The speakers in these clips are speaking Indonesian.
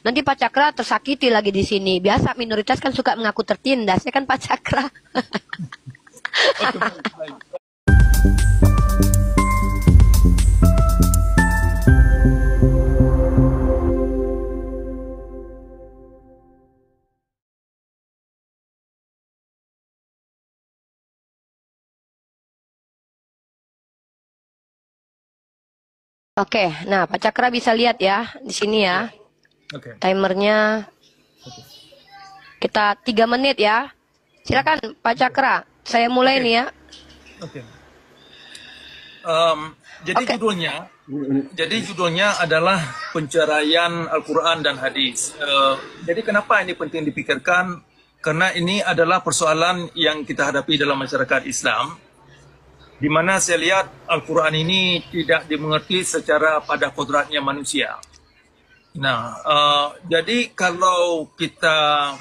Nanti Pak Cakra tersakiti lagi di sini. Biasa minoritas kan suka mengaku tertindas, ya kan Pak Cakra? Oke, baik. Oke, nah Pak Cakra bisa lihat ya di sini ya. Oke. Timernya kita 3 menit ya. Silakan Pak Cakra, saya mulai nih ya. Oke. Jadi judulnya adalah penceraian Al-Quran dan hadis. Jadi kenapa ini penting dipikirkan? Karena ini adalah persoalan yang kita hadapi dalam masyarakat Islam, di mana saya lihat Al-Quran ini tidak dimengerti secara pada kodratnya manusia. Nah, jadi kalau kita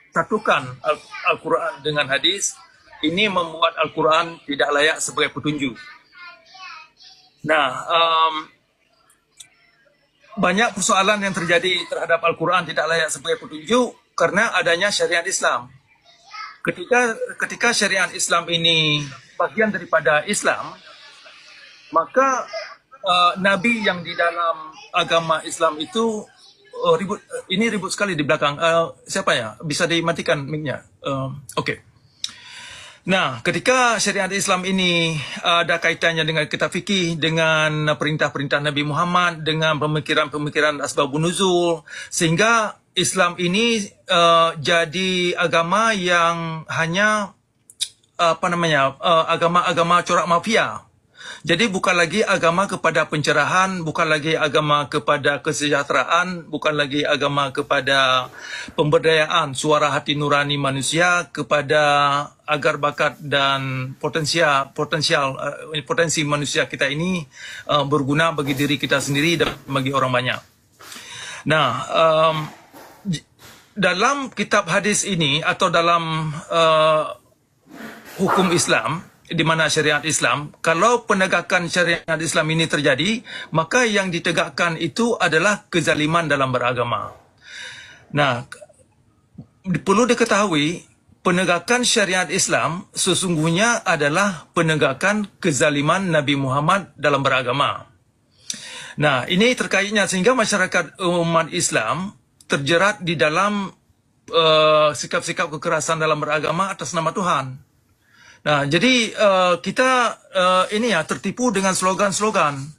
satukan Al-Quran dengan hadis, ini membuat Al-Quran tidak layak sebagai petunjuk. Nah, banyak persoalan yang terjadi terhadap Al-Quran tidak layak sebagai petunjuk karena adanya syariat Islam. Ketika syariat Islam ini bagian daripada Islam, maka Nabi yang di dalam agama Islam itu ribut sekali di belakang. Siapa ya? Bisa dimatikan mic-nya. Oke. Nah, ketika syariat Islam ini ada kaitannya dengan kitab fikih, dengan perintah-perintah Nabi Muhammad, dengan pemikiran-pemikiran asbabun nuzul, sehingga Islam ini jadi agama yang hanya agama-agama corak mafia. Jadi bukan lagi agama kepada pencerahan, bukan lagi agama kepada kesejahteraan, bukan lagi agama kepada pemberdayaan suara hati nurani manusia, kepada agar bakat dan potensi manusia kita ini berguna bagi diri kita sendiri dan bagi orang banyak. Nah, dalam kitab hadis ini atau dalam hukum Islam, di mana syariat Islam, kalau penegakan syariat Islam ini terjadi, maka yang ditegakkan itu adalah kezaliman dalam beragama. Nah, perlu diketahui, penegakan syariat Islam sesungguhnya adalah penegakan kezaliman Nabi Muhammad dalam beragama. Nah, ini terkaitnya sehingga masyarakat umat Islam terjerat di dalam sikap-sikap kekerasan dalam beragama atas nama Tuhan. Nah, jadi kita ini ya tertipu dengan slogan-slogan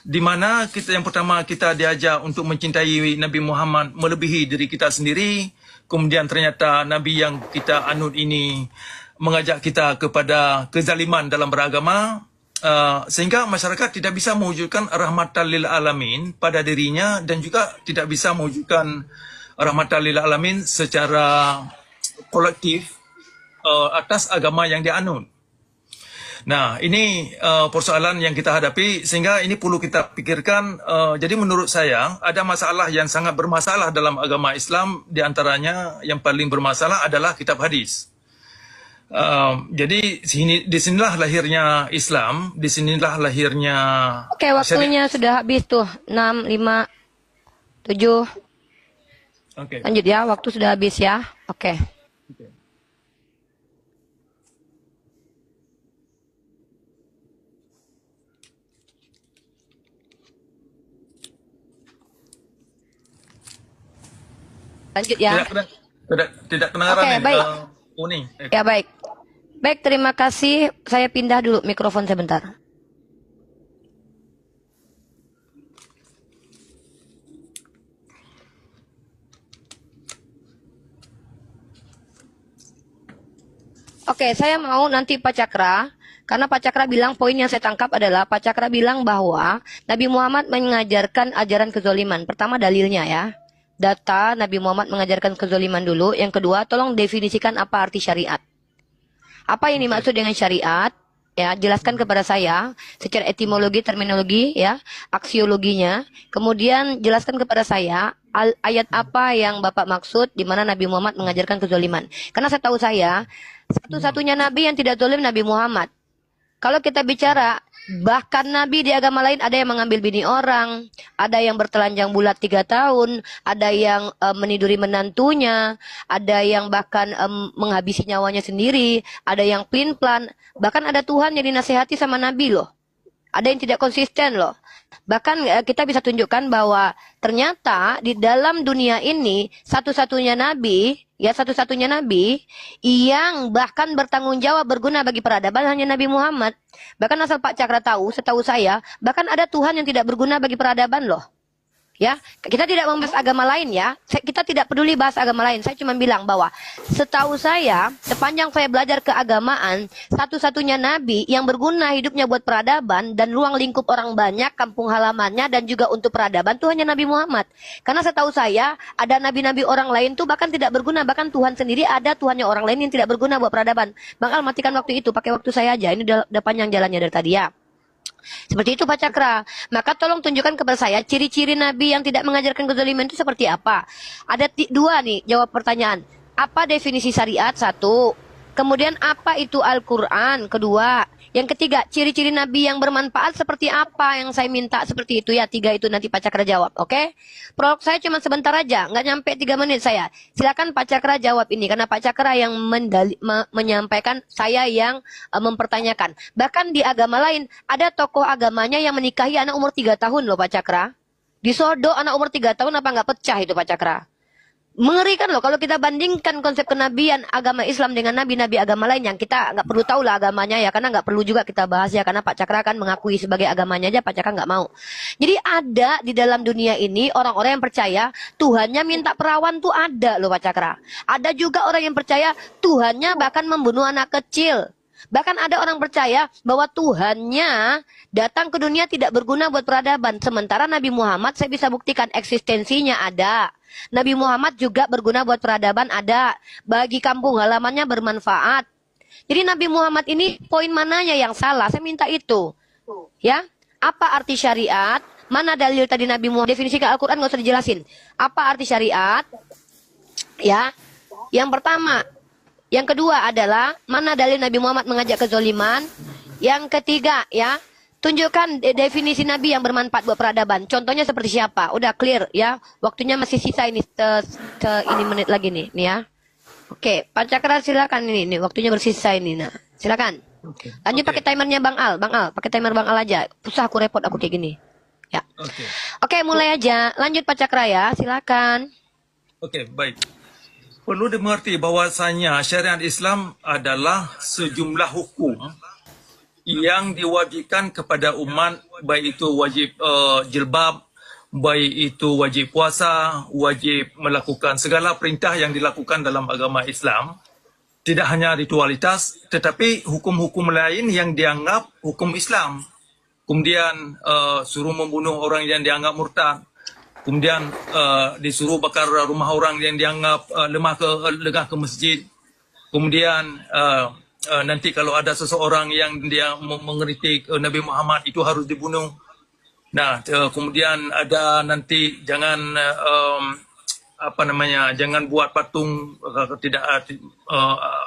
di mana yang pertama kita diajar untuk mencintai Nabi Muhammad melebihi diri kita sendiri, kemudian ternyata Nabi yang kita anut ini mengajak kita kepada kezaliman dalam beragama, sehingga masyarakat tidak bisa mewujudkan rahmatan lil alamin pada dirinya dan juga tidak bisa mewujudkan rahmatan lil alamin secara kolektif atas agama yang dianut. Nah, ini persoalan yang kita hadapi sehingga ini perlu kita pikirkan. Jadi menurut saya ada masalah yang sangat bermasalah dalam agama Islam, di antaranya yang paling bermasalah adalah kitab hadis. Jadi disinilah lahirnya Islam, disinilah lahirnya. Oke, waktunya sudah habis tuh 6, 5, 7. Oke. Lanjut ya, waktu sudah habis ya. Oke. Lanjut ya. Tidak kedengaran. Oke, baik. Uni. Ya, baik. Baik, terima kasih. Saya pindah dulu mikrofon sebentar. Oke, saya mau nanti Pak Cakra, karena Pak Cakra bilang poin yang saya tangkap adalah Pak Cakra bilang bahwa Nabi Muhammad mengajarkan ajaran kezoliman. Pertama dalilnya ya. Data Nabi Muhammad mengajarkan kezoliman dulu. Yang kedua, tolong definisikan apa arti syariat. Apa yang dimaksud dengan syariat? Ya, jelaskan kepada saya secara etimologi, terminologi, ya, aksiologinya. Kemudian jelaskan kepada saya ayat apa yang Bapak maksud di mana Nabi Muhammad mengajarkan kezoliman. Karena setahu saya satu-satunya Nabi yang tidak zalim Nabi Muhammad. Kalau kita bicara Bahkan Nabi di agama lain ada yang mengambil bini orang, ada yang bertelanjang bulat 3 tahun, ada yang meniduri menantunya, ada yang bahkan menghabisi nyawanya sendiri, ada yang pelin-pelan, bahkan ada Tuhan yang dinasehati sama Nabi loh. Ada yang tidak konsisten loh. Bahkan kita bisa tunjukkan bahwa ternyata di dalam dunia ini satu-satunya nabi yang bahkan bertanggung jawab berguna bagi peradaban hanya Nabi Muhammad. Bahkan asal Pak Cakra tahu, setahu saya, bahkan ada Tuhan yang tidak berguna bagi peradaban loh. Ya, kita tidak membahas agama lain ya. Kita tidak peduli bahas agama lain. Saya cuma bilang bahwa setahu saya, sepanjang saya belajar keagamaan, satu-satunya nabi yang berguna hidupnya buat peradaban dan ruang lingkup orang banyak, kampung halamannya dan juga untuk peradaban itu hanya Nabi Muhammad. Karena setahu saya, ada nabi-nabi orang lain tuh bahkan tidak berguna, bahkan Tuhan sendiri ada Tuhannya orang lain yang tidak berguna buat peradaban. Bang Al matikan waktu itu, pakai waktu saya aja. Ini udah panjang jalannya dari tadi ya. Seperti itu Pak Cakra. Maka tolong tunjukkan kepada saya ciri-ciri Nabi yang tidak mengajarkan kezaliman itu seperti apa. Ada dua nih jawab pertanyaan. Apa definisi syariat? Satu. Kemudian apa itu Al-Quran? Kedua. Yang ketiga, ciri-ciri Nabi yang bermanfaat seperti apa yang saya minta seperti itu ya. 3 itu nanti Pak Cakra jawab. Oke? Prolog saya cuma sebentar aja. Nggak nyampe 3 menit saya. Silakan Pak Cakra jawab ini. Karena Pak Cakra yang menyampaikan, saya yang mempertanyakan. Bahkan di agama lain, ada tokoh agamanya yang menikahi anak umur 3 tahun loh Pak Cakra. Disodok anak umur 3 tahun apa nggak pecah itu Pak Cakra? Mengerikan loh kalau kita bandingkan konsep kenabian agama Islam dengan nabi-nabi agama lain yang kita nggak perlu tahu lah agamanya ya, karena nggak perlu juga kita bahas ya, karena Pak Cakra kan mengakui sebagai agamanya aja Pak Cakra nggak mau. Jadi ada di dalam dunia ini orang-orang yang percaya Tuhannya minta perawan tuh ada loh Pak Cakra. Ada juga orang yang percaya Tuhannya bahkan membunuh anak kecil. Bahkan ada orang percaya bahwa Tuhannya datang ke dunia tidak berguna buat peradaban. Sementara Nabi Muhammad saya bisa buktikan eksistensinya ada. Nabi Muhammad juga berguna buat peradaban ada. Bagi kampung halamannya bermanfaat. Jadi Nabi Muhammad ini poin mananya yang salah? Saya minta itu. Ya, apa arti syariat? Mana dalil tadi Nabi Muhammad? Definisi ke Al-Quran nggak usah dijelasin. Apa arti syariat? Ya, yang pertama. Yang kedua adalah mana dalil Nabi Muhammad mengajak kezoliman. Yang ketiga ya, tunjukkan definisi Nabi yang bermanfaat buat peradaban. Contohnya seperti siapa? Udah clear ya. Waktunya masih sisa ini ini menit lagi nih ya. Oke, Pak Cakra silakan ini waktunya bersisa ini. Nah, silakan. Lanjut pakai timernya Bang Al. Bang Al, pakai timer Bang Al aja. Susah aku repot aku kayak gini. Ya. Oke, mulai aja. Lanjut Pak Cakra ya. Silakan. Oke, baik. Perlu dimengerti bahwasanya syariat Islam adalah sejumlah hukum yang diwajibkan kepada umat, baik itu wajib jilbab, baik itu wajib puasa, wajib melakukan segala perintah yang dilakukan dalam agama Islam. Tidak hanya ritualitas, tetapi hukum-hukum lain yang dianggap hukum Islam. Kemudian suruh membunuh orang yang dianggap murtad. Kemudian disuruh bakar rumah orang yang dianggap lengah ke masjid. Kemudian nanti kalau ada seseorang yang dia mengkritik Nabi Muhammad itu harus dibunuh. Nah, kemudian ada nanti jangan jangan buat patung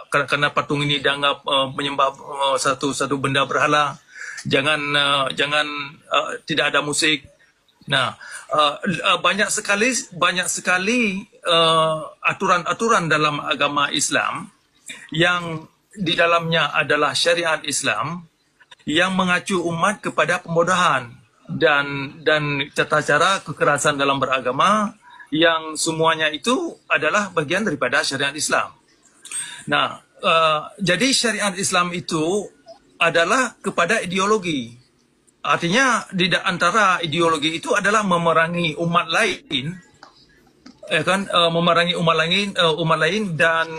karena patung ini dianggap menyembah satu benda berhala. Jangan tidak ada musik. Nah, banyak sekali aturan-aturan dalam agama Islam yang di dalamnya adalah syariat Islam yang mengacu umat kepada pemudahan dan tata cara kekerasan dalam beragama yang semuanya itu adalah bagian daripada syariat Islam. Nah, jadi syariat Islam itu adalah kepada ideologi. Artinya di antara ideologi itu adalah memerangi umat lain, ya kan, memerangi umat lain dan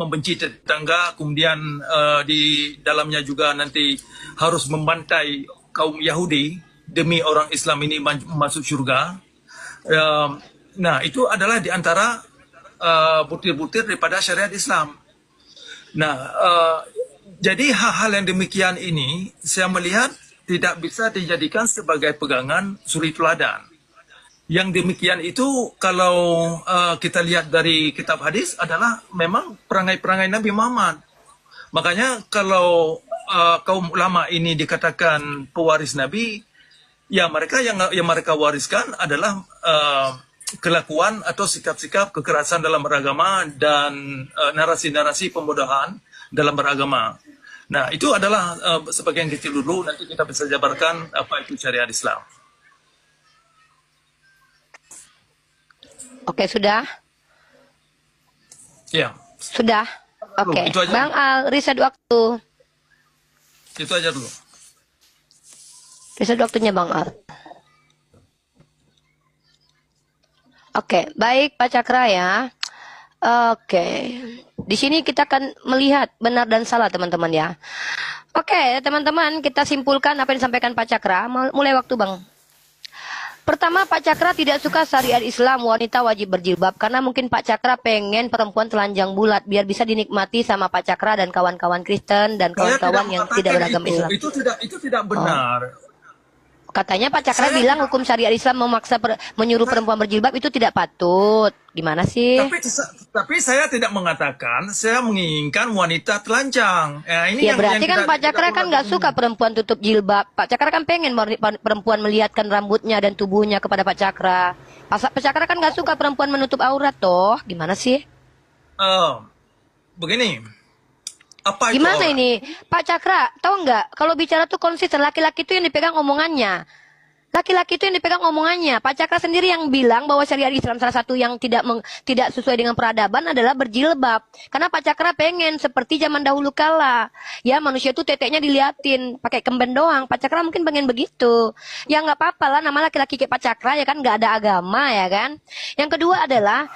membenci tetangga. Kemudian di dalamnya juga nanti harus membantai kaum Yahudi demi orang Islam ini masuk surga. Nah, itu adalah di antara butir-butir daripada syariat Islam. Nah, jadi hal-hal yang demikian ini saya melihat tidak bisa dijadikan sebagai pegangan suri teladan. Yang demikian itu kalau kita lihat dari kitab hadis adalah memang perangai-perangai Nabi Muhammad. Makanya kalau kaum ulama ini dikatakan pewaris Nabi, ya mereka yang mereka wariskan adalah kelakuan atau sikap-sikap kekerasan dalam beragama dan narasi-narasi pembodohan dalam beragama. Nah, itu adalah sebagian kecil dulu, nanti kita bisa jabarkan apa itu syariat Islam. Oke, sudah? Ya. Sudah? Oke. Itu aja. Bang Al, reset waktu. Itu aja dulu. Reset waktunya Bang Al. Oke, baik Pak Cakra ya. Oke. Di sini kita akan melihat benar dan salah teman-teman ya. Oke, teman-teman, kita simpulkan apa yang disampaikan Pak Cakra. Mulai waktu Bang. Pertama, Pak Cakra tidak suka syariat Islam wanita wajib berjilbab karena mungkin Pak Cakra pengen perempuan telanjang bulat biar bisa dinikmati sama Pak Cakra dan kawan-kawan Kristen dan kawan-kawan yang tidak beragama Islam. Itu tidak benar. Katanya Pak Cakra bilang hukum syariat Islam memaksa menyuruh perempuan berjilbab itu tidak patut. Gimana sih? Tapi saya tidak mengatakan saya menginginkan wanita telanjang. Ini Ya berarti kan Pak Cakra kan nggak suka perempuan tutup jilbab. Pak Cakra kan pengen perempuan melihatkan rambutnya dan tubuhnya kepada Pak Cakra. Pak Cakra kan nggak suka perempuan menutup aurat toh. Gimana sih? Begini. Apa itu Gimana aurat? ini? Pak Cakra, tahu nggak? Kalau bicara tuh konsisten, laki-laki itu yang dipegang omongannya. Laki-laki itu yang dipegang omongannya. Pak Cakra sendiri yang bilang bahwa syariat Islam salah satu yang tidak sesuai dengan peradaban adalah berjilbab. Karena Pak Cakra pengen seperti zaman dahulu kala. Ya manusia itu teteknya diliatin, pakai kemben doang. Pak Cakra mungkin pengen begitu. Ya nggak apa-apa lah, nama laki-laki kayak Pak Cakra ya kan nggak ada agama ya kan. Yang kedua adalah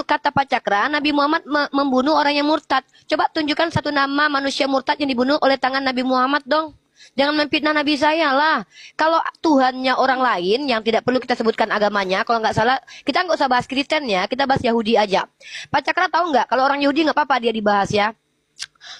kata Pak Cakra, Nabi Muhammad membunuh orang yang murtad. Coba tunjukkan satu nama manusia murtad yang dibunuh oleh tangan Nabi Muhammad dong. Jangan memfitnah Nabi saya lah. Kalau Tuhannya orang lain yang tidak perlu kita sebutkan agamanya, kalau nggak salah, kita nggak usah bahas Kristen ya, kita bahas Yahudi aja. Pak Cakra tahu nggak? Kalau orang Yahudi nggak apa-apa dia dibahas ya.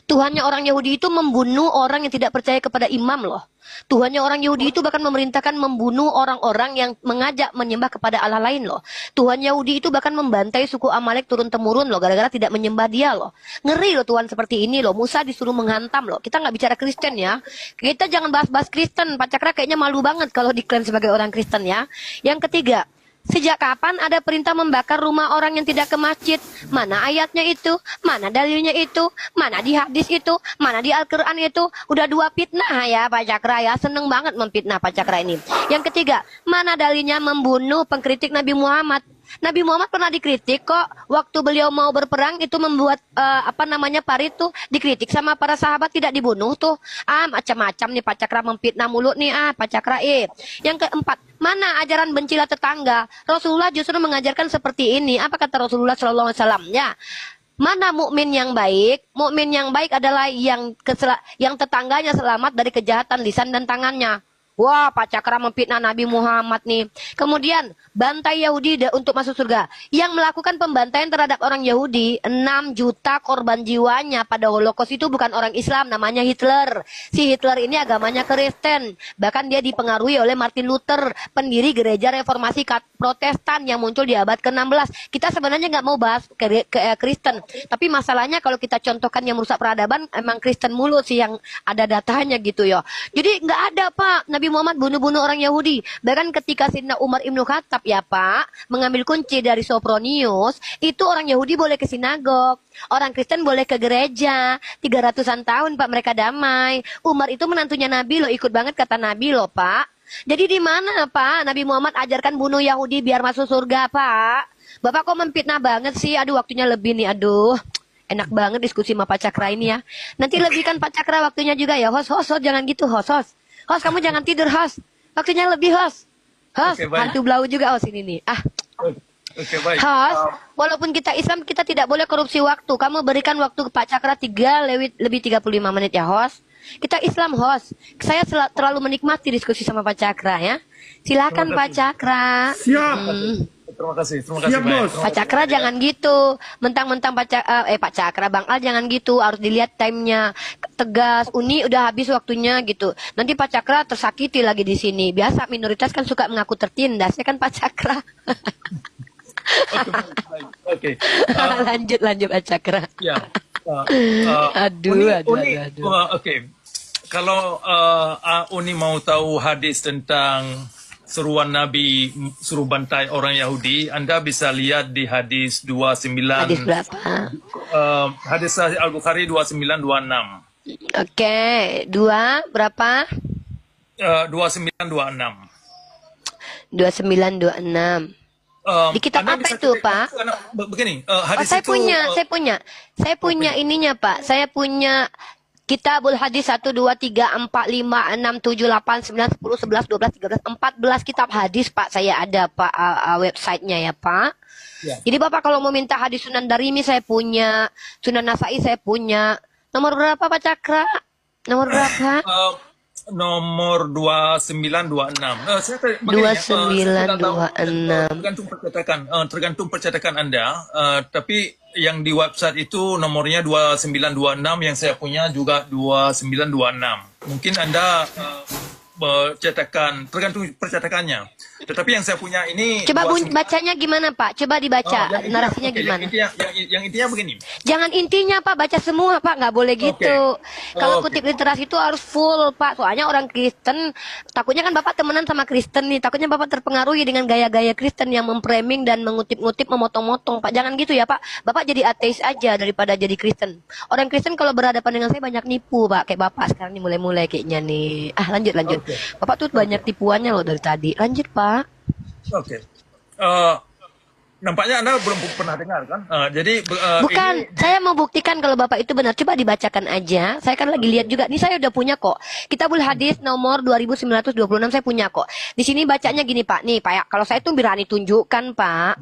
Tuhannya orang Yahudi itu membunuh orang yang tidak percaya kepada imam loh. Tuhannya orang Yahudi itu bahkan memerintahkan membunuh orang-orang yang mengajak menyembah kepada Allah lain loh. Tuhan Yahudi itu bahkan membantai suku Amalek turun-temurun loh, gara-gara tidak menyembah dia loh. Ngeri loh Tuhan seperti ini loh. Musa disuruh menghantam loh. Kita nggak bicara Kristen ya. Kita jangan bahas-bahas Kristen. Pak Cakra kayaknya malu banget kalau diklaim sebagai orang Kristen ya. Yang ketiga, sejak kapan ada perintah membakar rumah orang yang tidak ke masjid? Mana ayatnya itu? Mana dalilnya itu? Mana di hadis itu? Mana di Al-Quran itu? Udah dua fitnah ya Pak Cakra ya. Seneng banget memfitnah Pak Cakra ini. Yang ketiga, mana dalilnya membunuh pengkritik Nabi Muhammad? Nabi Muhammad pernah dikritik kok waktu beliau mau berperang itu membuat parit tuh dikritik sama para sahabat tidak dibunuh tuh. Macam-macam nih Pak Cakra memfitnah mulu nih Pak Cakra. Yang keempat, mana ajaran bencilah tetangga? Rasulullah justru mengajarkan seperti ini. Apa kata Rasulullah sallallahu alaihi wasallam ya? Mana mukmin yang baik? Mukmin yang baik adalah yang tetangganya selamat dari kejahatan lisan dan tangannya. Wah, Pak Cakra memfitnah Nabi Muhammad nih. Kemudian, bantai Yahudi untuk masuk surga. Yang melakukan pembantaian terhadap orang Yahudi, 6 juta korban jiwanya pada Holocaust itu bukan orang Islam, namanya Hitler. Si Hitler ini agamanya Kristen. Bahkan dia dipengaruhi oleh Martin Luther, pendiri gereja reformasi Protestan yang muncul di abad ke-16. Kita sebenarnya nggak mau bahas Kristen. Tapi masalahnya kalau kita contohkan yang merusak peradaban, emang Kristen mulu sih yang ada datanya gitu ya. Jadi nggak ada Pak, Nabi Muhammad bunuh-bunuh orang Yahudi. Bahkan ketika Sayyidina Umar Ibnu Khattab ya Pak, mengambil kunci dari Sopronius, itu orang Yahudi boleh ke sinagog. Orang Kristen boleh ke gereja. 300-an tahun Pak mereka damai. Umar itu menantunya Nabi loh, ikut banget kata Nabi loh Pak. Jadi di mana Pak Nabi Muhammad ajarkan bunuh Yahudi biar masuk surga Pak? Bapak kok memfitnah banget sih? Aduh waktunya lebih nih, aduh. Enak banget diskusi sama Pak Cakra ini ya. Nanti lebihkan Pak Cakra waktunya juga ya. Host, jangan gitu host. Host, kamu jangan tidur, host. Waktunya lebih, host. Host, Oke, baik. hantu belau juga, host ini nih. Oke, baik. Host, walaupun kita Islam, kita tidak boleh korupsi waktu. Kamu berikan waktu ke Pak Cakra 3 lebih 35 menit ya, host. Kita Islam, host. Saya terlalu menikmati diskusi sama Pak Cakra ya. Silakan Pak Cakra. Siap. Terima kasih. Siap, Bos. Pak Cakra jangan gitu. Mentang-mentang Pak Cakra, Bang Al jangan gitu. Harus dilihat timenya. Tegas. Uni udah habis waktunya gitu. Nanti Pak Cakra tersakiti lagi di sini. Biasa minoritas kan suka mengaku tertindas. Ya kan Pak Cakra? Oke. Lanjut Pak Cakra. Ya. Aduh. Oke. kalau Uni mau tahu hadis tentang seruan Nabi suruh bantai orang Yahudi, Anda bisa lihat di hadis 29, Hadis berapa? hadis Sahih Al-Bukhari 2926. Oke, dua berapa? 2926. 2926. Di kitab Anda apa bisa itu, ketik- Pak? Begini, Oh, hadis saya itu punya ininya, Pak. Saya punya Kitabul Hadis 1 2 3 4 5 6 7 8 9 10 11 12 13 14 kitab hadis, Pak. Saya ada, Pak, websitenya ya, Pak. Ya. Jadi Bapak kalau mau minta hadis Sunan Darimi saya punya, Sunan Nasai saya punya. Nomor berapa, Pak Cakra? Nomor berapa? nomor 2926. Saya Dua saya sembilan tidak tahu, dua enam. tergantung percetakan Anda, tapi yang di website itu nomornya 2926, yang saya punya juga 2926. Mungkin Anda tergantung percetakannya. Tetapi yang saya punya ini Coba 29. bacanya gimana, Pak? Coba dibaca yang intinya- narasinya oke, gimana? yang intinya begini. Jangan intinya, Pak, baca semua, Pak, nggak boleh gitu. Kalau Oke. kutip literasi itu harus full, Pak. Soalnya orang Kristen, takutnya kan Bapak temenan sama Kristen nih, takutnya Bapak terpengaruhi dengan gaya-gaya Kristen yang memframing dan mengutip-ngutip, memotong-motong, Pak. Jangan gitu ya, Pak. Bapak jadi ateis aja daripada jadi Kristen. Orang Kristen kalau berhadapan dengan saya banyak nipu, Pak. Kayak Bapak sekarang nih mulai-mulai kayaknya nih. Lanjut. Oke. Bapak tuh banyak tipuannya loh dari tadi. Lanjut, Pak. Oke. Nampaknya Anda belum pernah dengar kan? Jadi Bukan, ini saya mau buktikan kalau Bapak itu benar. Coba dibacakan aja. Saya kan lagi lihat juga. Ini saya udah punya kok. Kitabul Hadis nomor 2926 saya punya kok. Di sini bacanya gini, Pak. Nih, Pak, ya. Kalau saya tuh berani tunjukkan, Pak.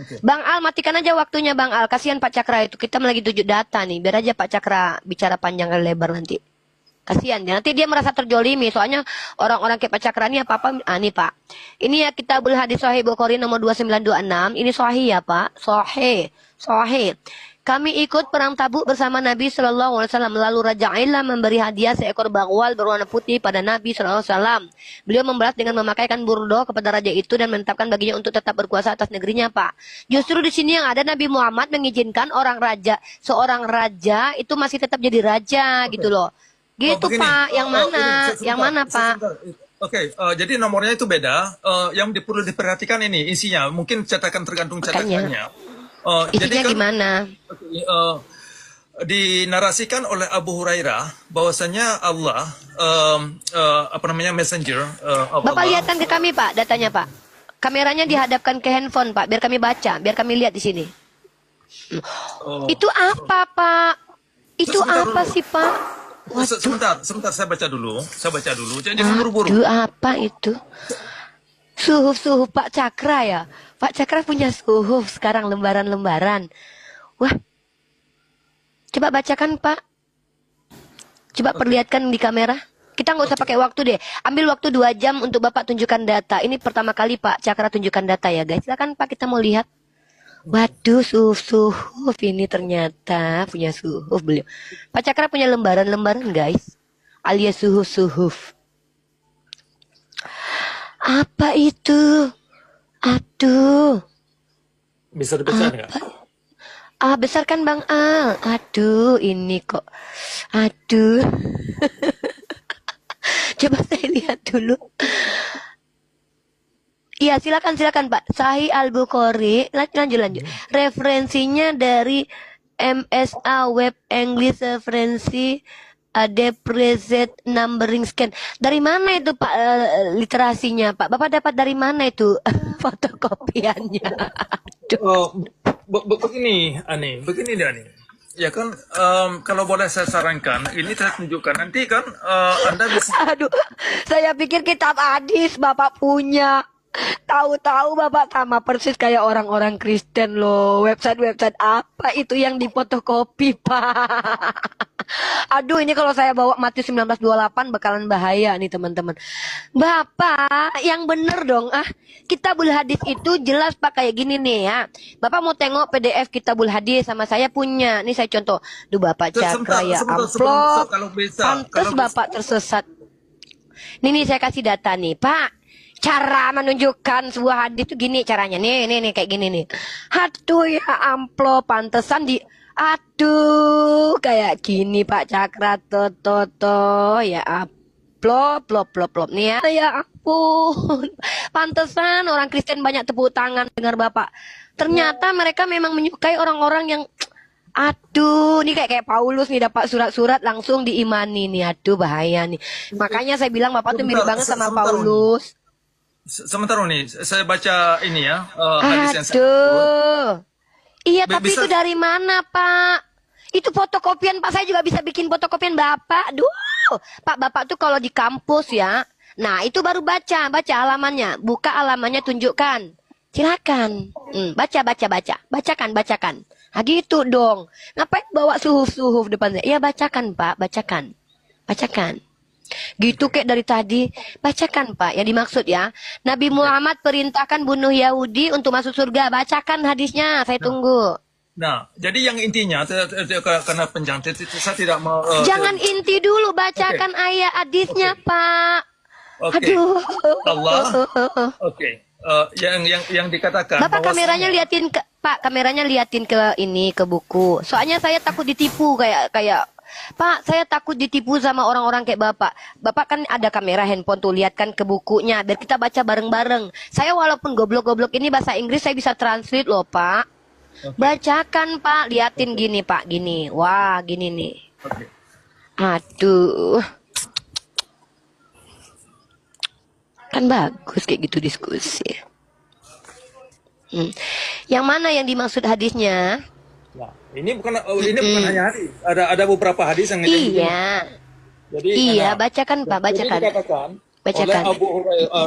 oke. Bang Al, matikan aja waktunya, Bang Al. Kasihan Pak Cakra itu. Kita lagi tunjuk data nih. Biar aja Pak Cakra bicara panjang kali lebar nanti. Kasihan dia. Nanti dia merasa terjolimi. Soalnya orang-orang kayak Pak Cakra ini apa-apa. Nih, Pak. Ini ya Kitabul Hadis Sahih Bukhari nomor 2926. Ini sahih ya, Pak. Sahih. Kami ikut perang Tabuk bersama Nabi Shallallahu Alaihi Wasallam. Lalu Raja Ailam memberi hadiah seekor bawal berwarna putih pada Nabi Shallallahu Alaihi Wasallam. Beliau membalas dengan memakaikan burdo kepada raja itu dan menetapkan baginya untuk tetap berkuasa atas negerinya, Pak. Justru di sini yang ada Nabi Muhammad mengizinkan seorang raja itu masih tetap jadi raja gitu loh. Gitu, Begini, Pak. Yang mana? sebentar, Yang mana, Pak? sebentar. Oke, jadi nomornya itu beda. Yang perlu diperhatikan ini isinya. Mungkin tergantung Makanya. cetakannya. Jadi Isinya kan gimana? dinarasikan oleh Abu Hurairah bahwasanya Allah messenger of Bapak Allah. lihatkan ke kami, Pak, datanya, Pak. Kameranya dihadapkan ke handphone, Pak, biar kami baca, biar kami lihat di sini. Oh, Itu apa, Pak? Itu Sebentar apa dulu. sih, Pak? sebentar saya baca dulu. Jangan buru-buru. Aduh, apa itu? Suhuf Pak Cakra ya? Pak Cakra punya suhuf sekarang lembaran-lembaran. Wah, coba bacakan, Pak. Coba perlihatkan di kamera. Kita nggak usah pakai waktu deh. Ambil waktu 2 jam untuk Bapak tunjukkan data. Ini pertama kali Pak Cakra tunjukkan data ya, guys. Silakan Pak, kita mau lihat. Waduh, suhuf ini ternyata punya suhuf beliau. Pak Cakra punya lembaran-lembaran, guys. Alias suhuf. Apa itu? Aduh. Bisa dibaca nggak? Besarkan Bang Al. Aduh, ini kok. Aduh. Coba saya lihat dulu. Iya, silakan Pak. Sahih Al-Bukhari. Lanjut. Referensinya dari MSA Web English referensi ada preset numbering scan. Dari mana itu Pak literasinya, Pak? Bapak dapat dari mana itu fotokopiannya? Aduh. Begini dia nih. Ya kan, kalau boleh saya sarankan, ini saya tunjukkan nanti kan Anda bisa. Aduh, saya pikir kitab hadis Bapak punya. Tahu-tahu Bapak sama persis kayak orang-orang Kristen loh. Website apa itu yang difotokopi, Pak? Aduh, ini kalau saya bawa Matius 19:28 bakalan bahaya nih, teman-teman. Bapak, yang bener dong. Kitabul Hadis itu jelas Pak kayak gini nih ya. Bapak mau tengok PDF Kitabul Hadis sama saya punya. Nih saya contoh. Duh, Bapak Cakra ya amplop. Kalau bisa, Pantes Bapak tersesat. Nih saya kasih data nih, Pak. Cara menunjukkan sebuah hadis itu gini caranya. Nih kayak gini nih. Aduh ya amplop, pantesan di Aduh, kayak gini Pak Cakra Toto, ya plop plop plop plop nih ya. Ya ampun. Pantesan orang Kristen banyak tepuk tangan dengar Bapak. Ternyata mereka memang menyukai orang-orang yang aduh, nih kayak Paulus nih dapat surat-surat langsung diimani nih. Aduh, bahaya nih. Makanya saya bilang Bapak tuh mirip banget sama Sebentar, Uni. Paulus. Sebentar, Uni. Saya baca ini ya, hadis yang saya maksud. Aduh. Iya, tapi Bisa, itu dari mana, Pak? Itu fotokopian, Pak. Saya juga bisa bikin fotokopian Bapak. Duh. Pak, Bapak tuh kalau di kampus ya. Nah, itu baru baca halamannya. Buka halamannya, tunjukkan. Silakan. Baca. Bacakan. Nah, gitu dong. Ngapain bawa suhuf-suhuf depan saya? Ya, bacakan, Pak. Bacakan. Gitu kayak dari tadi. Bacakan, Pak. Yang dimaksud ya. Nabi Muhammad perintahkan bunuh Yahudi untuk masuk surga. Bacakan hadisnya. Saya tunggu. Nah, jadi yang intinya, karena panjang, saya tidak mau... Jangan inti dulu. Bacakan ayat hadisnya, Pak. Oke. Aduh. Allah. Oke. Yang dikatakan Bapak kameranya liatin ke Pak, kameranya liatin ke ini ke buku. Soalnya saya takut ditipu kayak Pak, saya takut ditipu sama orang-orang kayak Bapak. Bapak kan ada kamera handphone tuh, lihatkan ke bukunya biar kita baca bareng-bareng. Saya walaupun goblok-goblok ini bahasa Inggris saya bisa translate loh, Pak. Oke. Bacakan, Pak. Liatin gini, Pak, gini. Wah, gini nih. Oke. Aduh. Kan bagus kayak gitu diskusi. Yang mana yang dimaksud hadisnya? Nah, ini bukan hanya hadis. Ada beberapa hadis yang Iya. Jadi, Iya, nah, bacakan Pak, jadi bacakan. dikatakan Bacakan.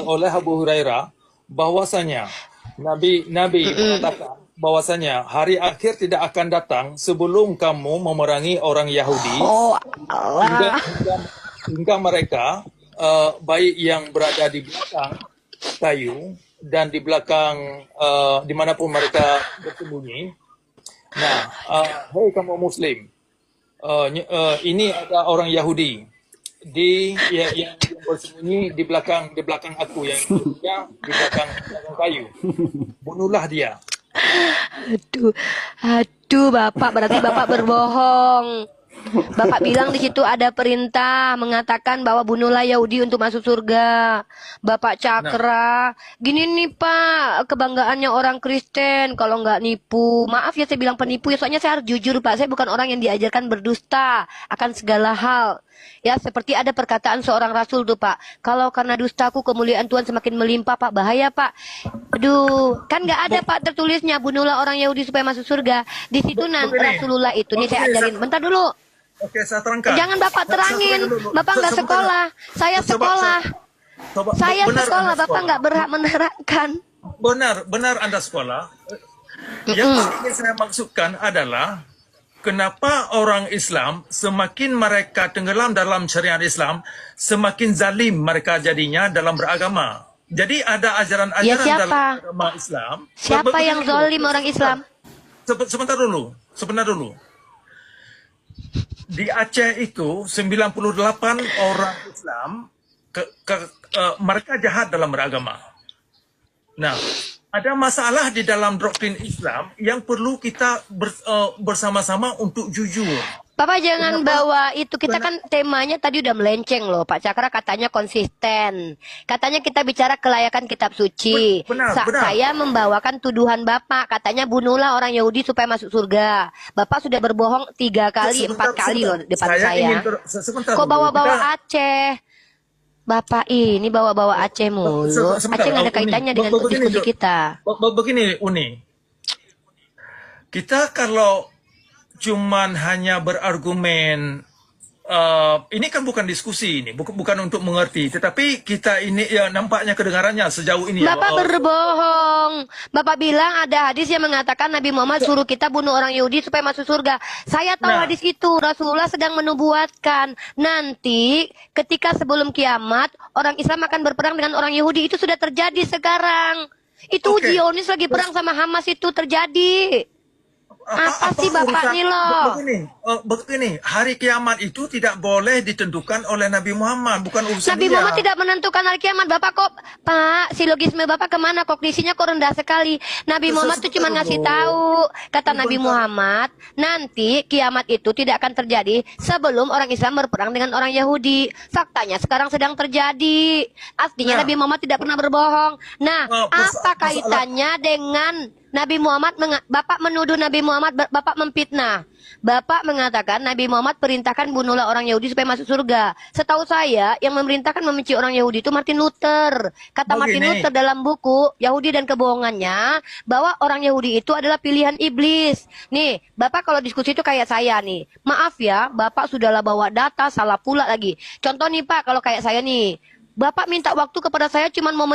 oleh Abu Hurairah bahwasanya Nabi mengatakan bahwasanya hari akhir tidak akan datang sebelum kamu memerangi orang Yahudi Oh hingga, Allah. hingga mereka baik yang berada di belakang kayu dan di belakang dimanapun mereka bersembunyi. Nah, hei kamu Muslim, ini ada orang Yahudi yang bersembunyi di belakang aku yang di belakang kayu. Bunuhlah dia. Aduh, Bapak berarti Bapak berbohong. Bapak bilang di situ ada perintah mengatakan bahwa bunuhlah Yahudi untuk masuk surga. Bapak Cakra, gini nih Pak, kebanggaannya orang Kristen kalau nggak nipu. Maaf ya saya bilang penipu ya, soalnya saya harus jujur Pak. Saya bukan orang yang diajarkan berdusta akan segala hal. Ya seperti ada perkataan seorang Rasul tuh Pak. Kalau karena dustaku kemuliaan Tuhan semakin melimpah Pak, bahaya Pak. Aduh, kan nggak ada Pak tertulisnya bunuhlah orang Yahudi supaya masuk surga. Di situ nanti Rasulullah itu nih saya ajarin. Bentar dulu. Oke, saya terangkan. Jangan Bapak terangin. Bapak nggak sekolah. Saya sekolah. Saya sekolah. Bapak nggak berhak menerangkan. Benar Anda sekolah. Yang ingin saya maksudkan adalah kenapa orang Islam semakin mereka tenggelam dalam syariat Islam, semakin zalim mereka jadinya dalam beragama. Jadi ada ajaran-ajaran Ya, siapa? dalam agama Islam. Siapa yang zalim orang Islam? Sebentar dulu. Di Aceh itu 98 orang Islam mereka jahat dalam beragama. Nah, ada masalah di dalam doktrin Islam yang perlu kita bersama-sama untuk jujur. Bapak jangan bawa itu. Kita kan temanya tadi udah melenceng loh. Pak Cakra katanya konsisten. Katanya kita bicara kelayakan kitab suci. Benar. Saya membawakan tuduhan Bapak. Katanya bunuhlah orang Yahudi supaya masuk surga. Bapak sudah berbohong 3 kali, 4 kali loh depan saya. Kok bawa-bawa Aceh? Bapak ini bawa-bawa Aceh mulu. Aceh nggak ada kaitannya dengan diskusi kita. Begini, Uni. Kita kalau cuman hanya berargumen, ini kan bukan diskusi, ini bukan untuk mengerti, tetapi kita ini ya nampaknya kedengarannya sejauh ini. Bapak berbohong. Bapak bilang ada hadis yang mengatakan Nabi Muhammad suruh kita bunuh orang Yahudi supaya masuk surga. Saya tahu hadis itu. Rasulullah sedang menubuatkan nanti ketika sebelum kiamat orang Islam akan berperang dengan orang Yahudi. Itu sudah terjadi sekarang. Itu Zionis lagi perang sama Hamas, itu terjadi. Apa sih Bapak nih loh? Begini, hari kiamat itu tidak boleh ditentukan oleh Nabi Muhammad, bukan urusan Nabi dia. Muhammad tidak menentukan hari kiamat. Bapak kok, Pak, silogisme Bapak kemana? Kognisinya kok rendah sekali. Nabi Muhammad tuh cuma ngasih tahu. Kata Nabi Muhammad, nanti kiamat itu tidak akan terjadi sebelum orang Islam berperang dengan orang Yahudi. Faktanya sekarang sedang terjadi. Artinya Nah. Nabi Muhammad tidak pernah berbohong. Nah, apa Masalah- kaitannya dengan Nabi Muhammad, Bapak menuduh Nabi Muhammad, Bapak memfitnah. Bapak mengatakan Nabi Muhammad perintahkan bunuhlah orang Yahudi supaya masuk surga. Setahu saya, yang memerintahkan membenci orang Yahudi itu Martin Luther. Kata Martin Begini. Luther dalam buku Yahudi dan Kebohongannya, bahwa orang Yahudi itu adalah pilihan iblis. Nih, Bapak kalau diskusi itu kayak saya nih. Maaf ya, Bapak sudahlah bawa data, salah pula lagi. Contoh nih Pak, kalau kayak saya nih. Bapak minta waktu kepada saya cuma mau